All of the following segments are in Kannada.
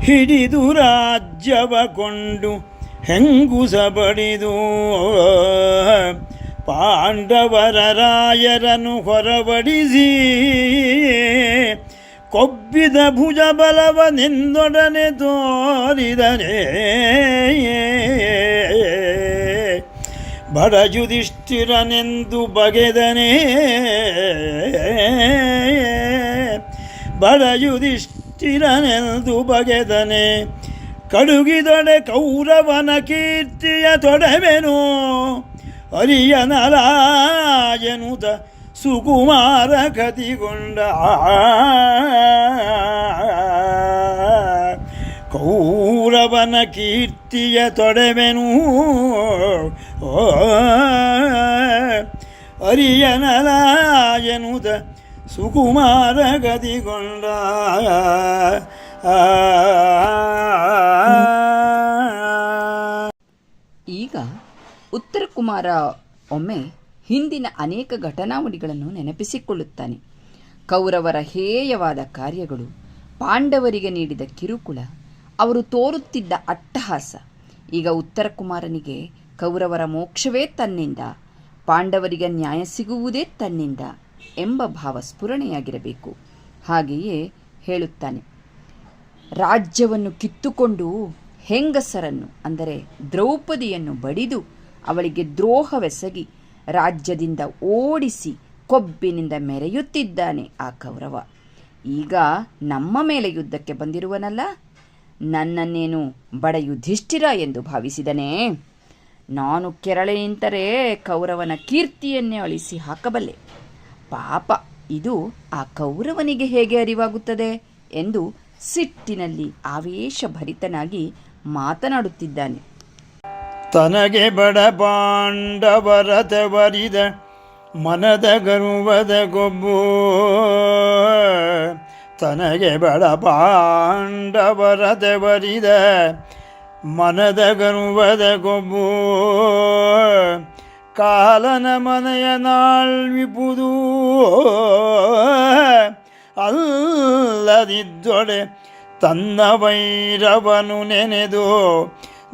ಹಿಡಿದು ರಾಜ್ಯವ ಕೊಂಡು ಹೆಂಗುಸ ಬಡಿದು ಪಾಂಡವರ ರಾಯರನ್ನು ಹೊರಬಡಿಸಿ ಕೊಬ್ಬಿದ ಭುಜ ಬಲವನೆಂದೊಡನೆ ತೋರಿದನೆ. ಬಡ ಯುಧಿಷ್ಠಿರನೆಂದು ಬಗೆದನೆ, ಬಡ ಯುಧಿಷ್ಠಿರನೆಂದು ಬಗೆದನೆ. ಕಡುಗಿದೊಡೆ ಕೌರವನ ಕೀರ್ತಿಯ ತೊಡೆವೆನು, ಅರಿಯನರಾಯನುತ ಸುಕುಮಾರ ಕತಿಗೊಂಡ. ಕೌರವನ ಕೀರ್ತಿಯ ತೊಡೆವೆನು, ಅರಿಯನರಾಯನುತ ಸುಕುಮಾರ ಗತಿಗೊಂಡ. ಈಗ ಉತ್ತರ ಕುಮಾರ ಒಮ್ಮೆ ಹಿಂದಿನ ಅನೇಕ ಘಟನಾವಳಿಗಳನ್ನು ನೆನಪಿಸಿಕೊಳ್ಳುತ್ತಾನೆ. ಕೌರವರ ಹೇಯವಾದ ಕಾರ್ಯಗಳು, ಪಾಂಡವರಿಗೆ ನೀಡಿದ ಕಿರುಕುಳ, ಅವರು ತೋರುತ್ತಿದ್ದ ಅಟ್ಟಹಾಸ. ಈಗ ಉತ್ತರ ಕುಮಾರನಿಗೆ ಕೌರವರ ಮೋಕ್ಷವೇ ತನ್ನಿಂದ, ಪಾಂಡವರಿಗೆ ನ್ಯಾಯ ಸಿಗುವುದೇ ತನ್ನಿಂದ ಎಂಬ ಭಾವ ಸ್ಫುರಣೆಯಾಗಿರಬೇಕು. ಹಾಗೆಯೇ ಹೇಳುತ್ತಾನೆ, ರಾಜ್ಯವನ್ನು ಕಿತ್ತುಕೊಂಡು ಹೆಂಗಸರನ್ನು ಅಂದರೆ ದ್ರೌಪದಿಯನ್ನು ಬಡಿದು ಅವಳಿಗೆ ದ್ರೋಹವೆಸಗಿ ರಾಜ್ಯದಿಂದ ಓಡಿಸಿ ಕೊಬ್ಬಿನಿಂದ ಮೆರೆಯುತ್ತಿದ್ದಾನೆ ಆ ಕೌರವ. ಈಗ ನಮ್ಮ ಮೇಲೆ ಯುದ್ಧಕ್ಕೆ ಬಂದಿರುವನಲ್ಲ, ನನ್ನನ್ನೇನು ಬಡ ಯುಧಿಷ್ಠಿರ ಎಂದು ಭಾವಿಸಿದನೇ? ನಾನು ಕೆರಳೆ ನಿಂತರೆ ಕೌರವನ ಕೀರ್ತಿಯನ್ನೇ ಅಳಿಸಿ ಹಾಕಬಲ್ಲೆ. ಪಾಪ, ಇದು ಆ ಕೌರವನಿಗೆ ಹೇಗೆ ಅರಿವಾಗುತ್ತದೆ ಎಂದು ಸಿಟ್ಟಿನಲ್ಲಿ ಆವೇಶಭರಿತನಾಗಿ ಮಾತನಾಡುತ್ತಿದ್ದಾನೆ. ತನಗೆ ಬಡ ಪಾಂಡವರ ತವರಿದ ಮನದ ಗರ್ವದ ಗೊಬ್ಬು, ತನಗೆ ಬಡ ಪಾಂಡವರ ತವರಿದ ಮನದ ಗರ್ವದ ಗೊಬ್ಬು. ಕಾಲನ ಮನೆಯ ನಾಳ್ವಿಪುದು ಅಲ್ಲದಿದ್ದೊಡೆ ತನ್ನ ವೈರವನು ನೆನೆದು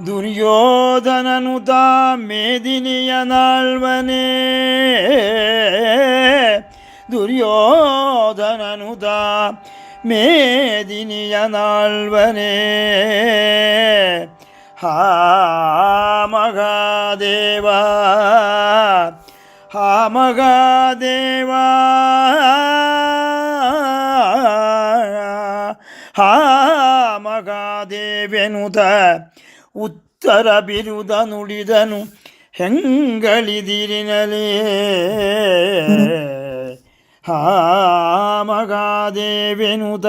ದುರ್ಯೋಧನನು ತಾ ಮೇದಿನಿಯ ನಾಳ್ವನೇ. ದುರ್ಯೋಧನನು ತಾ ಮೇದಿನಿಯ ನಾಳ್ವನೇ. ಹಾ ಮಗಾದೇವ, ಹಾ ಮಗಾದೇವ, ಹಾ ಮಗಾದೇವೆನುತ ಉತ್ತರ ಬಿರುದ ನುಡಿದನು ಹೆಂಗಳಿದಿರಿನಲೇ. ಹಾ ಮಗಾದೇವೆನುತ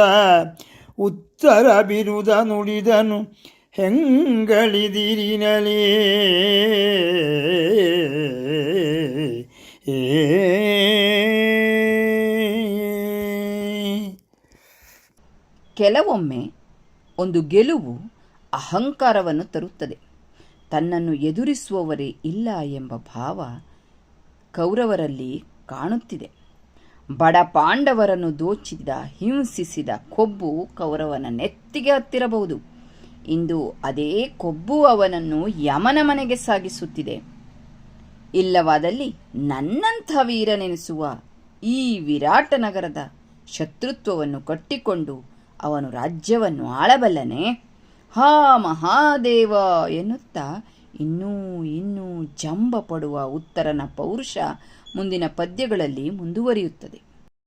ಉತ್ತರ ಬಿರುದ ನುಡಿದನು ಹೆಂಗಳಿದಿರಿನಲೇ. ಕೆಲವೊಮ್ಮೆ ಒಂದು ಗೆಲುವು ಅಹಂಕಾರವನ್ನು ತರುತ್ತದೆ. ತನ್ನನ್ನು ಎದುರಿಸುವವರೇ ಇಲ್ಲ ಎಂಬ ಭಾವ ಕೌರವರಲ್ಲಿ ಕಾಣುತ್ತಿದೆ. ಬಡ ಪಾಂಡವರನ್ನು ದೋಚಿದ, ಹಿಂಸಿಸಿದ ಕೊಬ್ಬು ಕೌರವನ ನೆತ್ತಿಗೆ ಹತ್ತಿರಬಹುದು. ಇಂದು ಅದೇ ಕೊಬ್ಬು ಅವನನ್ನು ಯಮನ ಮನೆಗೆ ಸಾಗಿಸುತ್ತಿದೆ. ಇಲ್ಲವಾದಲ್ಲಿ ನನ್ನಂಥ ವೀರನೆನಿಸುವ ಈ ವಿರಾಟ ನಗರದ ಶತ್ರುತ್ವವನ್ನು ಕಟ್ಟಿಕೊಂಡು ಅವನು ರಾಜ್ಯವನ್ನು ಆಳಬಲ್ಲನೆ. ಹಾ ಮಹಾದೇವ ಎನ್ನುತ್ತಾ ಇನ್ನೂ ಜಂಬ ಪಡುವ ಉತ್ತರನ ಪೌರುಷ ಮುಂದಿನ ಪದ್ಯಗಳಲ್ಲಿ ಮುಂದುವರಿಯುತ್ತದೆ.